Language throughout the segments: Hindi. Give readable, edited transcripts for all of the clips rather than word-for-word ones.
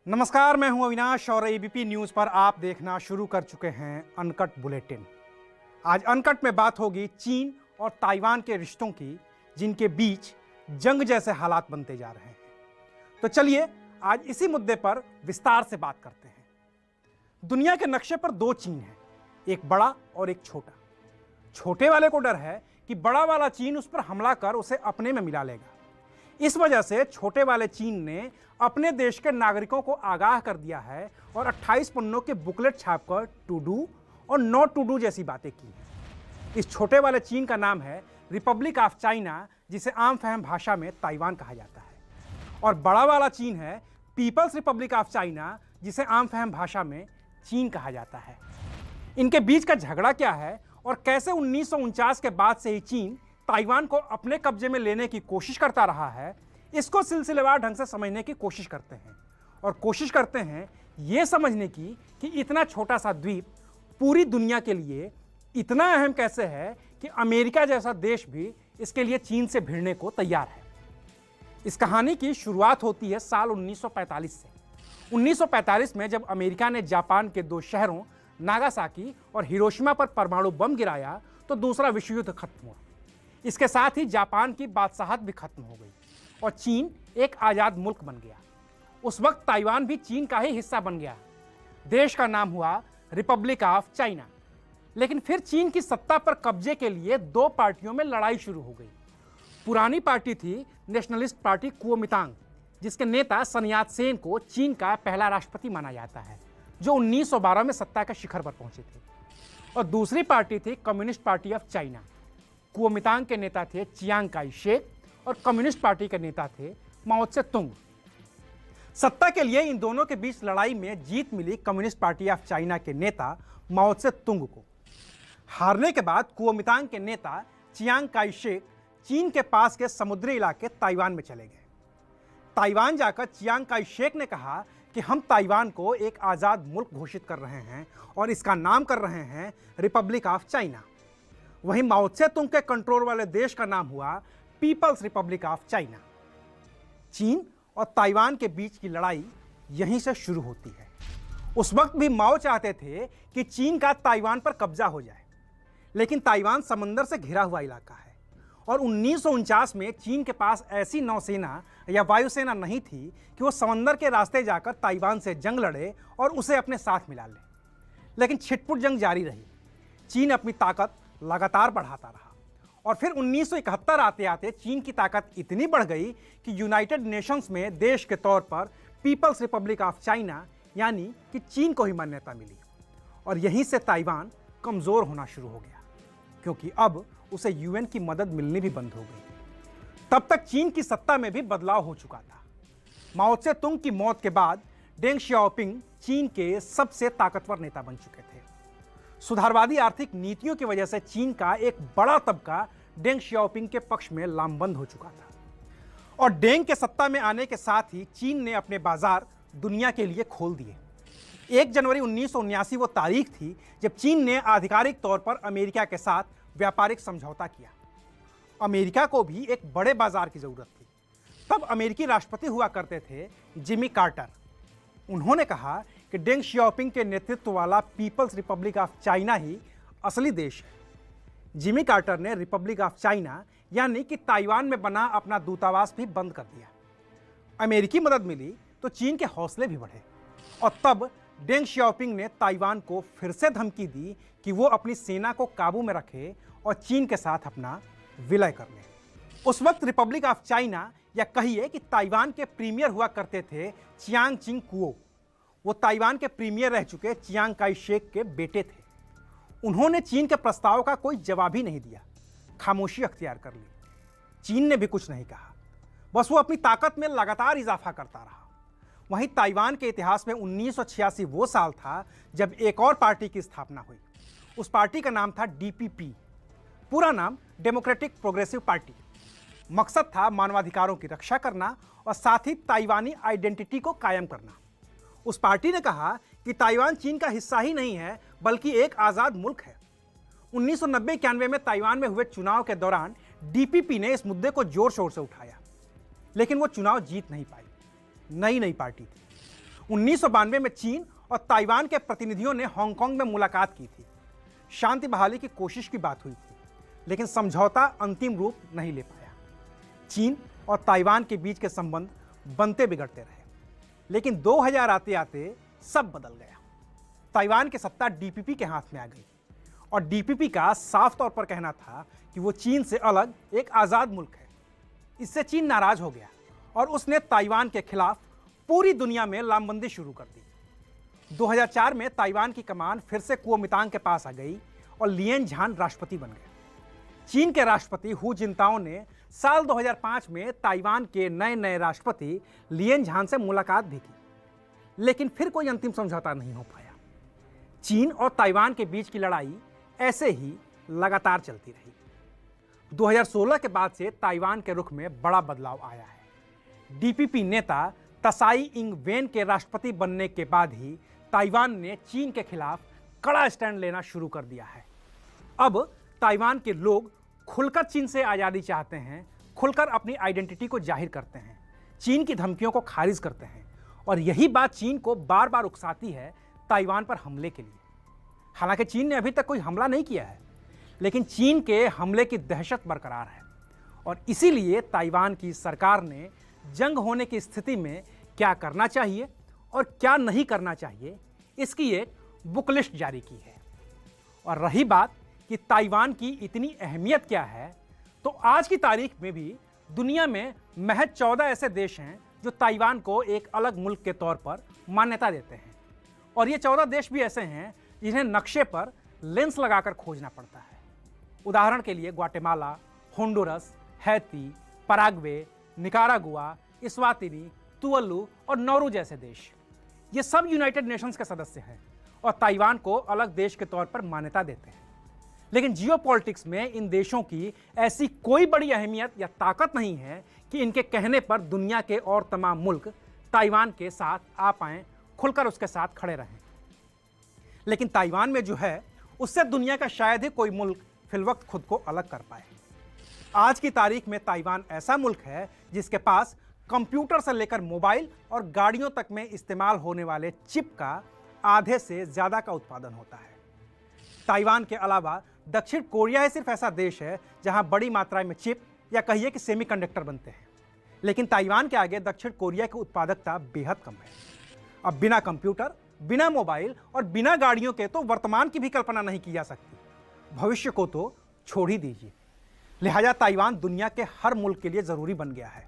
नमस्कार, मैं हूं अविनाश और एबीपी न्यूज पर आप देखना शुरू कर चुके हैं अनकट बुलेटिन। आज अनकट में बात होगी चीन और ताइवान के रिश्तों की, जिनके बीच जंग जैसे हालात बनते जा रहे हैं। तो चलिए आज इसी मुद्दे पर विस्तार से बात करते हैं। दुनिया के नक्शे पर दो चीन हैं, एक बड़ा और एक छोटा। छोटे वाले को डर है कि बड़ा वाला चीन उस पर हमला कर उसे अपने में मिला लेगा। इस वजह से छोटे वाले चीन ने अपने देश के नागरिकों को आगाह कर दिया है और 28 पन्नों के बुकलेट छापकर टू डू और नॉट टू डू जैसी बातें की हैं। इस छोटे वाले चीन का नाम है रिपब्लिक ऑफ चाइना, जिसे आम फहम भाषा में ताइवान कहा जाता है। और बड़ा वाला चीन है पीपल्स रिपब्लिक ऑफ चाइना, जिसे आम फहम भाषा में चीन कहा जाता है। इनके बीच का झगड़ा क्या है और कैसे 1949 के बाद से ही चीन ताइवान को अपने कब्जे में लेने की कोशिश करता रहा है, इसको सिलसिलेवार ढंग से समझने की कोशिश करते हैं। और कोशिश करते हैं यह समझने की कि इतना छोटा सा द्वीप पूरी दुनिया के लिए इतना अहम कैसे है कि अमेरिका जैसा देश भी इसके लिए चीन से भिड़ने को तैयार है। इस कहानी की शुरुआत होती है साल 1945 से। 1945 में जब अमेरिका ने जापान के दो शहरों नागासाकी और हिरोशिमा पर परमाणु बम गिराया तो दूसरा विश्व युद्ध खत्म हुआ। इसके साथ ही जापान की बादशाहत भी खत्म हो गई और चीन एक आज़ाद मुल्क बन गया। उस वक्त ताइवान भी चीन का ही हिस्सा बन गया। देश का नाम हुआ रिपब्लिक ऑफ चाइना। लेकिन फिर चीन की सत्ता पर कब्जे के लिए दो पार्टियों में लड़ाई शुरू हो गई। पुरानी पार्टी थी नेशनलिस्ट पार्टी कुओमितांग, जिसके नेता सन यात सेन को चीन का पहला राष्ट्रपति माना जाता है, जो 1912 में सत्ता के शिखर पर पहुंचे थे। और दूसरी पार्टी थी communist party of China. Kuomintang के नेता थे चियांग काई शेक और कम्युनिस्ट पार्टी के नेता थे माओ त्से तुंग। सत्ता के लिए इन दोनों के बीच लड़ाई में जीत मिली कम्युनिस्ट पार्टी ऑफ चाइना के नेता माओ त्से तुंग को। हारने के बाद कुओमितांग के नेता चियांग काई शेक चीन के पास के समुद्री इलाके ताइवान में चले गए। ताइवान जाकर चियांग काई शेक ने कहा कि हम ताइवान को एक आज़ाद मुल्क घोषित कर रहे हैं और इसका नाम कर रहे हैं रिपब्लिक ऑफ चाइना। वहीं माओ त्से तुंग के कंट्रोल वाले देश का नाम हुआ पीपल्स रिपब्लिक ऑफ चाइना। चीन और ताइवान के बीच की लड़ाई यहीं से शुरू होती है। उस वक्त भी माओ चाहते थे कि चीन का ताइवान पर कब्जा हो जाए, लेकिन ताइवान समंदर से घिरा हुआ इलाका है और 1949 में चीन के पास ऐसी नौसेना या वायुसेना नहीं थी कि वो समंदर के रास्ते जाकर ताइवान से जंग लड़े और उसे अपने साथ मिला ले। लेकिन छिटपुट जंग जारी रही। चीन अपनी ताकत लगातार बढ़ाता रहा और फिर 1971 आते आते चीन की ताकत इतनी बढ़ गई कि यूनाइटेड नेशंस में देश के तौर पर पीपल्स रिपब्लिक ऑफ चाइना यानी कि चीन को ही मान्यता मिली। और यहीं से ताइवान कमज़ोर होना शुरू हो गया, क्योंकि अब उसे यूएन की मदद मिलनी भी बंद हो गई। तब तक चीन की सत्ता में भी बदलाव हो चुका था। माओ त्से तुंग की मौत के बाद डेंग शियाओपिंग चीन के सबसे ताकतवर नेता बन चुके थे। सुधारवादी आर्थिक नीतियों की वजह से चीन का एक बड़ा तबका डेंग शियाओपिंग के पक्ष में लामबंद हो चुका था। और डेंग के सत्ता में आने के साथ ही चीन ने अपने बाजार दुनिया के लिए खोल दिए। 1 जनवरी 1979 वो तारीख थी जब चीन ने आधिकारिक तौर पर अमेरिका के साथ व्यापारिक समझौता किया। अमेरिका को भी एक बड़े बाजार की जरूरत थी। तब अमेरिकी राष्ट्रपति हुआ करते थे जिमी कार्टर। उन्होंने कहा कि डेंग शियाओपिंग के नेतृत्व वाला पीपल्स रिपब्लिक ऑफ चाइना ही असली देश है। जिमी कार्टर ने रिपब्लिक ऑफ चाइना यानी कि ताइवान में बना अपना दूतावास भी बंद कर दिया। अमेरिकी मदद मिली तो चीन के हौसले भी बढ़े और तब डेंग शियाओपिंग ने ताइवान को फिर से धमकी दी कि वो अपनी सेना को काबू में रखे और चीन के साथ अपना विलय कर ले। उस वक्त रिपब्लिक ऑफ चाइना या कहिए कि ताइवान के प्रीमियर हुआ करते थे चियांग चिंग कुओ। वो ताइवान के प्रीमियर रह चुके चियांग काई शेक के बेटे थे। उन्होंने चीन के प्रस्ताव का कोई जवाब ही नहीं दिया, खामोशी अख्तियार कर ली। चीन ने भी कुछ नहीं कहा, बस वो अपनी ताकत में लगातार इजाफा करता रहा। वहीं ताइवान के इतिहास में 1986 वो साल था जब एक और पार्टी की स्थापना हुई। उस पार्टी का नाम था डीपीपी, पूरा नाम डेमोक्रेटिक प्रोग्रेसिव पार्टी। मकसद था मानवाधिकारों की रक्षा करना और साथ ही ताइवानी आइडेंटिटी को कायम करना। उस पार्टी ने कहा कि ताइवान चीन का हिस्सा ही नहीं है बल्कि एक आज़ाद मुल्क है। 1990-91 में ताइवान में हुए चुनाव के दौरान डीपीपी ने इस मुद्दे को जोर शोर से उठाया, लेकिन वो चुनाव जीत नहीं पाई। नई पार्टी थी। 1992 में चीन और ताइवान के प्रतिनिधियों ने हांगकांग में मुलाकात की थी। शांति बहाली की कोशिश की बात हुई थी, लेकिन समझौता अंतिम रूप नहीं ले पाया। चीन और ताइवान के बीच के संबंध बनते बिगड़ते रहे, लेकिन 2000 आते आते सब बदल गया। ताइवान की सत्ता डीपीपी के हाथ में आ गई और डीपीपी का साफ तौर पर कहना था कि वो चीन से अलग एक आज़ाद मुल्क है। इससे चीन नाराज हो गया और उसने ताइवान के खिलाफ पूरी दुनिया में लामबंदी शुरू कर दी। 2004 में ताइवान की कमान फिर से कुओमितांग के पास आ गई और लियन झान राष्ट्रपति बन गए। चीन के राष्ट्रपति हु जिनताओ ने साल 2005 में ताइवान के नए राष्ट्रपति लियन झान से मुलाकात भी की, लेकिन फिर कोई अंतिम समझौता नहीं हो पाया। चीन और ताइवान के बीच की लड़ाई ऐसे ही लगातार चलती रही। 2016 के बाद से ताइवान के रुख में बड़ा बदलाव आया है। डीपीपी नेता तसाई इंग वेन के राष्ट्रपति बनने के बाद ही ताइवान ने चीन के खिलाफ कड़ा स्टैंड लेना शुरू कर दिया है। अब ताइवान के लोग खुलकर चीन से आज़ादी चाहते हैं, खुलकर अपनी आइडेंटिटी को जाहिर करते हैं, चीन की धमकियों को खारिज करते हैं, और यही बात चीन को बार बार उकसाती है ताइवान पर हमले के लिए। हालांकि चीन ने अभी तक कोई हमला नहीं किया है, लेकिन चीन के हमले की दहशत बरकरार है और इसीलिए ताइवान की सरकार ने जंग होने की स्थिति में क्या करना चाहिए और क्या नहीं करना चाहिए, इसकी एक बुक लिस्ट जारी की है। और रही बात कि ताइवान की इतनी अहमियत क्या है, तो आज की तारीख में भी दुनिया में महज 14 ऐसे देश हैं जो ताइवान को एक अलग मुल्क के तौर पर मान्यता देते हैं। और ये 14 देश भी ऐसे हैं जिन्हें नक्शे पर लेंस लगाकर खोजना पड़ता है। उदाहरण के लिए Guatemala, Honduras, Haiti, Paraguay, Nicaragua, Eswatini, Tuvalu और नौरू जैसे देश, ये सब यूनाइटेड नेशंस के सदस्य हैं और ताइवान को अलग देश के तौर पर मान्यता देते हैं। लेकिन जियोपॉलिटिक्स में इन देशों की ऐसी कोई बड़ी अहमियत या ताकत नहीं है कि इनके कहने पर दुनिया के और तमाम मुल्क ताइवान के साथ आ पाएं, खुलकर उसके साथ खड़े रहें। लेकिन ताइवान में जो है, उससे दुनिया का शायद ही कोई मुल्क फिलवक्त खुद को अलग कर पाए। आज की तारीख में ताइवान ऐसा मुल्क है जिसके पास कंप्यूटर से लेकर मोबाइल और गाड़ियों तक में इस्तेमाल होने वाले चिप का आधे से ज़्यादा का उत्पादन होता है। ताइवान के अलावा दक्षिण कोरिया ही सिर्फ ऐसा देश है जहां बड़ी मात्रा में चिप या कहिए कि सेमीकंडक्टर बनते हैं, लेकिन ताइवान के आगे दक्षिण कोरिया की उत्पादकता बेहद कम है। अब बिना कंप्यूटर, बिना मोबाइल और बिना गाड़ियों के तो वर्तमान की भी कल्पना नहीं की जा सकती, भविष्य को तो छोड़ ही दीजिए। लिहाजा ताइवान दुनिया के हर मुल्क के लिए ज़रूरी बन गया है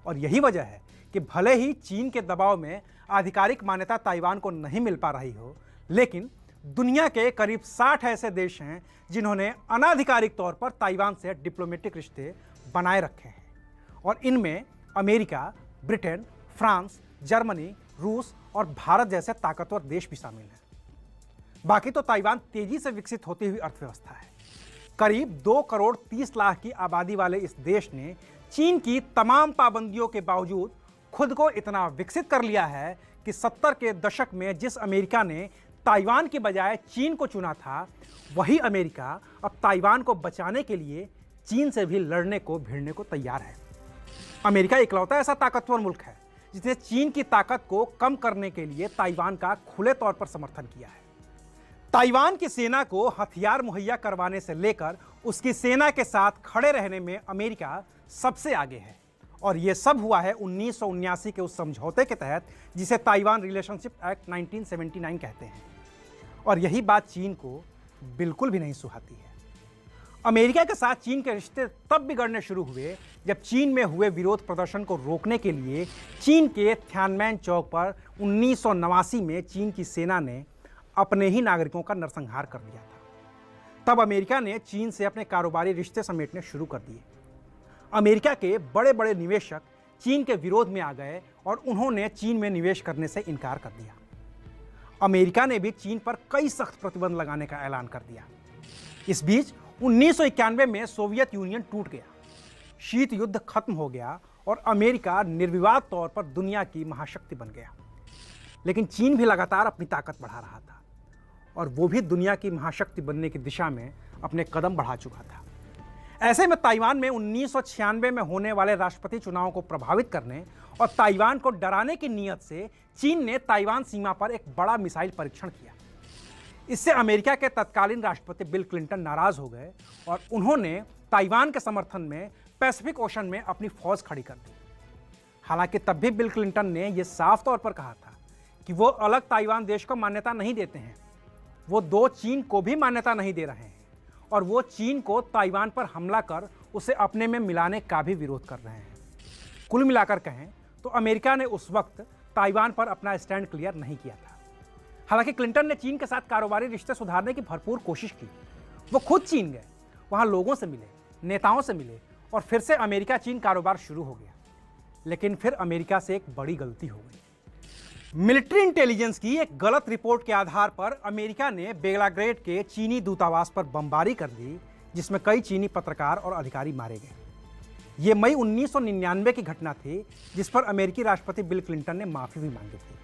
और यही वजह है कि भले ही चीन के दबाव में आधिकारिक मान्यता ताइवान को नहीं मिल पा रही हो, लेकिन दुनिया के करीब 60 ऐसे देश हैं जिन्होंने अनाधिकारिक तौर पर ताइवान से डिप्लोमेटिक रिश्ते बनाए रखे हैं और इनमें अमेरिका, ब्रिटेन, फ्रांस, जर्मनी, रूस और भारत जैसे ताकतवर देश भी शामिल हैं। बाकी तो ताइवान तेजी से विकसित होती हुई अर्थव्यवस्था है। करीब 2 करोड़ 30 लाख की आबादी वाले इस देश ने चीन की तमाम पाबंदियों के बावजूद खुद को इतना विकसित कर लिया है कि 70 के दशक में जिस अमेरिका ने ताइवान की बजाय चीन को चुना था, वही अमेरिका अब ताइवान को बचाने के लिए चीन से भी लड़ने को भिड़ने को तैयार है। अमेरिका इकलौता ऐसा ताकतवर मुल्क है जिसने चीन की ताकत को कम करने के लिए ताइवान का खुले तौर पर समर्थन किया है। ताइवान की सेना को हथियार मुहैया करवाने से लेकर उसकी सेना के साथ खड़े रहने में अमेरिका सबसे आगे है और ये सब हुआ है 1979 के उस समझौते के तहत जिसे ताइवान रिलेशनशिप एक्ट 1979 कहते हैं। और यही बात चीन को बिल्कुल भी नहीं सुहाती है। अमेरिका के साथ चीन के रिश्ते तब बिगड़ने शुरू हुए जब चीन में हुए विरोध प्रदर्शन को रोकने के लिए चीन के थियानमेन चौक पर 1989 में चीन की सेना ने अपने ही नागरिकों का नरसंहार कर दिया था। तब अमेरिका ने चीन से अपने कारोबारी रिश्ते समेटने शुरू कर दिए। अमेरिका के बड़े बड़े निवेशक चीन के विरोध में आ गए और उन्होंने चीन में निवेश करने से इनकार कर दिया। अमेरिका ने भी चीन पर कई सख्त प्रतिबंध लगाने का ऐलान कर दिया। इस बीच 1991 में सोवियत यूनियन टूट गया, शीत युद्ध खत्म हो गया और अमेरिका निर्विवाद तौर पर दुनिया की महाशक्ति बन गया। लेकिन चीन भी लगातार अपनी ताकत बढ़ा रहा था और वो भी दुनिया की महाशक्ति बनने की दिशा में अपने कदम बढ़ा चुका था। ऐसे में ताइवान में 1996 में होने वाले राष्ट्रपति चुनाव को प्रभावित करने और ताइवान को डराने की नीयत से चीन ने ताइवान सीमा पर एक बड़ा मिसाइल परीक्षण किया। इससे अमेरिका के तत्कालीन राष्ट्रपति बिल क्लिंटन नाराज हो गए और उन्होंने ताइवान के समर्थन में पैसिफिक ओशन में अपनी फौज खड़ी कर दी। हालांकि तब भी बिल क्लिंटन ने यह साफ तौर पर कहा था कि वो अलग ताइवान देश को मान्यता नहीं देते हैं, वो दो चीन को भी मान्यता नहीं दे रहे हैं और वो चीन को ताइवान पर हमला कर उसे अपने में मिलाने का भी विरोध कर रहे हैं। कुल मिलाकर कहें तो अमेरिका ने उस वक्त ताइवान पर अपना स्टैंड क्लियर नहीं किया था। हालांकि क्लिंटन ने चीन के साथ कारोबारी रिश्ते सुधारने की भरपूर कोशिश की। वो खुद चीन गए, वहां लोगों से मिले, नेताओं से मिले और फिर से अमेरिका चीन कारोबार शुरू हो गया। लेकिन फिर अमेरिका से एक बड़ी गलती हो गई। मिलिट्री इंटेलिजेंस की एक गलत रिपोर्ट के आधार पर अमेरिका ने बेलाग्रेड के चीनी दूतावास पर बमबारी कर दी, जिसमें कई चीनी पत्रकार और अधिकारी मारे गए। ये मई 1999 की घटना थी, जिस पर अमेरिकी राष्ट्रपति बिल क्लिंटन ने माफी भी मांगी थी।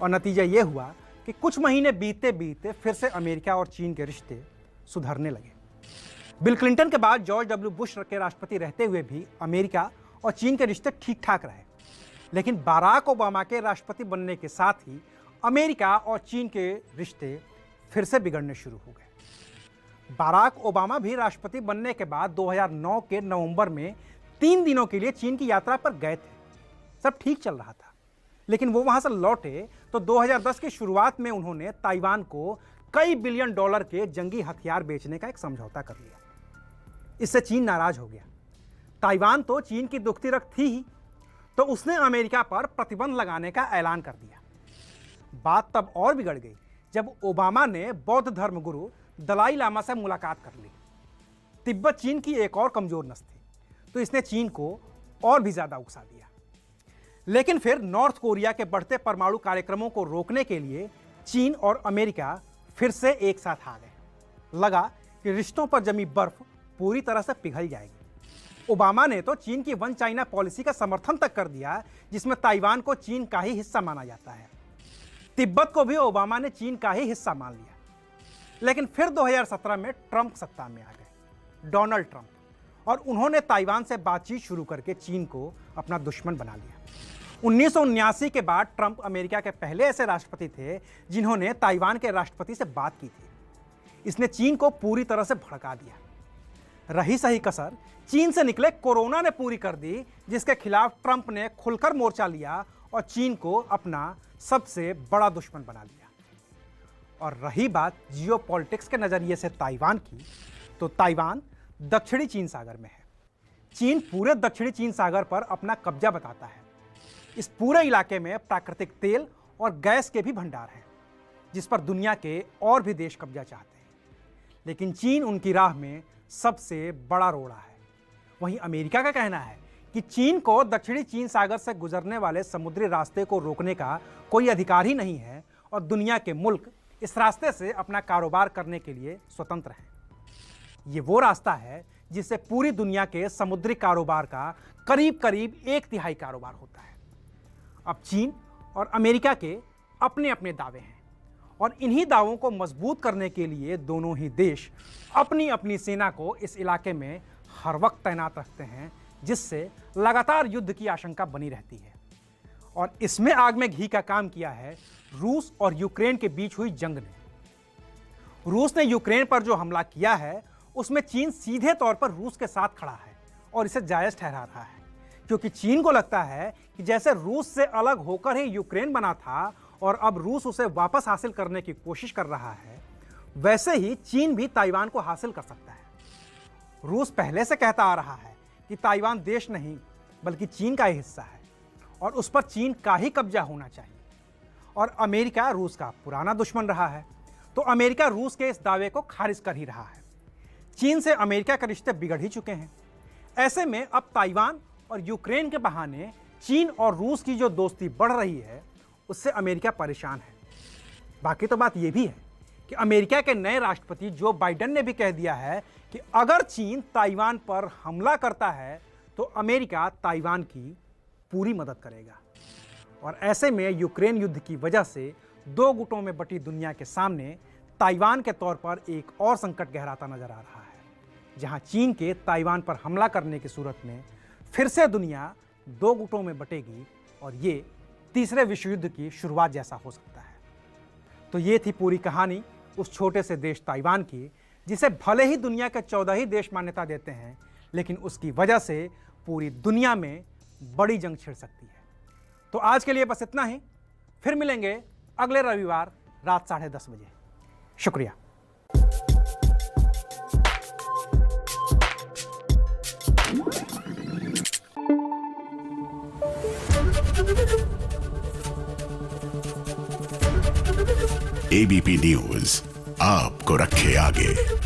और नतीजा ये हुआ कि कुछ महीने बीतते बीतते फिर से अमेरिका और चीन के रिश्ते सुधरने लगे। बिल क्लिंटन के बाद जॉर्ज डब्ल्यू बुश के राष्ट्रपति रहते हुए भी अमेरिका और चीन के रिश्ते ठीक ठाक रहे। लेकिन बाराक ओबामा के राष्ट्रपति बनने के साथ ही अमेरिका और चीन के रिश्ते फिर से बिगड़ने शुरू हो गए। बाराक ओबामा भी राष्ट्रपति बनने के बाद 2009 के नवंबर में 3 दिनों के लिए चीन की यात्रा पर गए थे। सब ठीक चल रहा था, लेकिन वो वहां से लौटे तो 2010 की शुरुआत में उन्होंने ताइवान को कई बिलियन डॉलर के जंगी हथियार बेचने का एक समझौता कर लिया। इससे चीन नाराज हो गया। ताइवान तो चीन की दुखती रख थी ही, तो उसने अमेरिका पर प्रतिबंध लगाने का ऐलान कर दिया। बात तब और बिगड़ गई जब ओबामा ने बौद्ध धर्मगुरु दलाई लामा से मुलाकात कर ली। तिब्बत चीन की एक और कमजोर नस थी, तो इसने चीन को और भी ज्यादा उकसा दिया। लेकिन फिर नॉर्थ कोरिया के बढ़ते परमाणु कार्यक्रमों को रोकने के लिए चीन और अमेरिका फिर से एक साथ आ गए। लगा कि रिश्तों पर जमी बर्फ पूरी तरह से पिघल जाएगी। ओबामा ने तो चीन की वन चाइना पॉलिसी का समर्थन तक कर दिया, जिसमें ताइवान को चीन का ही हिस्सा माना जाता है। तिब्बत को भी ओबामा ने चीन का ही हिस्सा मान लिया। लेकिन फिर 2017 में ट्रंप सत्ता में आ गए, डोनाल्ड ट्रंप, और उन्होंने ताइवान से बातचीत शुरू करके चीन को अपना दुश्मन बना लिया। 1979 के बाद ट्रंप अमेरिका के पहले ऐसे राष्ट्रपति थे जिन्होंने ताइवान के राष्ट्रपति से बात की थी। इसने चीन को पूरी तरह से भड़का दिया। रही सही कसर चीन से निकले कोरोना ने पूरी कर दी, जिसके खिलाफ ट्रंप ने खुलकर मोर्चा लिया और चीन को अपना सबसे बड़ा दुश्मन बना लिया। और रही बात जियोपॉलिटिक्स के नजरिए से ताइवान की, तो ताइवान दक्षिणी चीन सागर में है। चीन पूरे दक्षिणी चीन सागर पर अपना कब्जा बताता है। इस पूरे इलाके में प्राकृतिक तेल और गैस के भी भंडार हैं, जिस पर दुनिया के और भी देश कब्जा चाहते हैं। लेकिन चीन उनकी राह में सबसे बड़ा रोड़ा है। वहीं अमेरिका का कहना है कि चीन को दक्षिणी चीन सागर से गुजरने वाले समुद्री रास्ते को रोकने का कोई अधिकार ही नहीं है और दुनिया के मुल्क इस रास्ते से अपना कारोबार करने के लिए स्वतंत्र हैं। ये वो रास्ता है जिससे पूरी दुनिया के समुद्री कारोबार का करीब करीब 1/3 कारोबार होता है। अब चीन और अमेरिका के अपने अपने दावे हैं और इन्हीं दावों को मजबूत करने के लिए दोनों ही देश अपनी अपनी सेना को इस इलाके में हर वक्त तैनात रखते हैं, जिससे लगातार युद्ध की आशंका बनी रहती है। और इसमें आग में घी का काम किया है रूस और यूक्रेन के बीच हुई जंग ने। रूस ने यूक्रेन पर जो हमला किया है उसमें चीन सीधे तौर पर रूस के साथ खड़ा है और इसे जायज ठहरा रहा है, क्योंकि चीन को लगता है कि जैसे रूस से अलग होकर ही यूक्रेन बना था और अब रूस उसे वापस हासिल करने की कोशिश कर रहा है, वैसे ही चीन भी ताइवान को हासिल कर सकता है। रूस पहले से कहता आ रहा है कि ताइवान देश नहीं बल्कि चीन का ही हिस्सा है और उस पर चीन का ही कब्जा होना चाहिए। और अमेरिका रूस का पुराना दुश्मन रहा है, तो अमेरिका रूस के इस दावे को खारिज कर ही रहा है। चीन से अमेरिका के रिश्ते बिगड़ ही चुके हैं। ऐसे में अब ताइवान और यूक्रेन के बहाने चीन और रूस की जो दोस्ती बढ़ रही है, उससे अमेरिका परेशान है। बाकी तो बात यह भी है कि अमेरिका के नए राष्ट्रपति जो बाइडेन ने भी कह दिया है कि अगर चीन ताइवान पर हमला करता है तो अमेरिका ताइवान की पूरी मदद करेगा। और ऐसे में यूक्रेन युद्ध की वजह से दो गुटों में बटी दुनिया के सामने ताइवान के तौर पर एक और संकट गहराता नजर आ रहा है, जहां चीन के ताइवान पर हमला करने की सूरत में फिर से दुनिया दो गुटों में बटेगी और ये तीसरे विश्व युद्ध की शुरुआत जैसा हो सकता है। तो ये थी पूरी कहानी उस छोटे से देश ताइवान की, जिसे भले ही दुनिया के 14 ही देश मान्यता देते हैं, लेकिन उसकी वजह से पूरी दुनिया में बड़ी जंग छिड़ सकती है। तो आज के लिए बस इतना ही। फिर मिलेंगे अगले रविवार रात 10:30 बजे। शुक्रिया। एबीपी न्यूज आपको रखे आगे।